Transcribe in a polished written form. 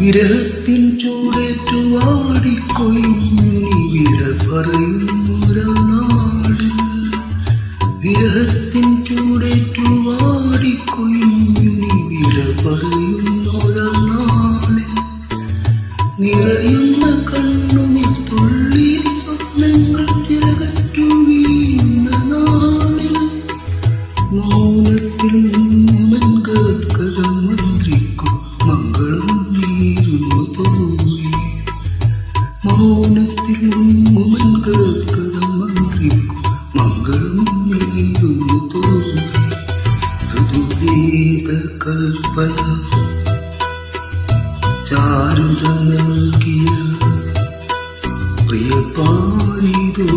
വിരഹത്തിൻ ചൂടേറ്റു വാടിക്കൊഴിഞ്ഞു നീ വിട പറയുന്നൊരാനാട്. വിരഹത്തിൻ ചൂടേറ്റു വാടിക്കൊഴിഞ്ഞു നീ വിട പറയുന്നൊരാനാട്. നിറയുന്ന കണ്ണുനി തുള്ളി സ്വപ്നങ്ങൾ ചിറകറ്റു വീഴുന്ന നാളിൽ മൗനത്തിൽ നിന്നുമൻ ഗദ്ഗതം മന്ത്രിക്കും മംഗളം നീരുന്നു പോയി. മൗനത്തിൽ നിന്നുമൻ ഗദ്ഗതം മന്ത്രിക്കും മംഗളം നീരുന്നു പോയി. ഋതുഭേദ കൽപ്പന ചാരുത നൽകിയ പ്രിയ പാരിതോ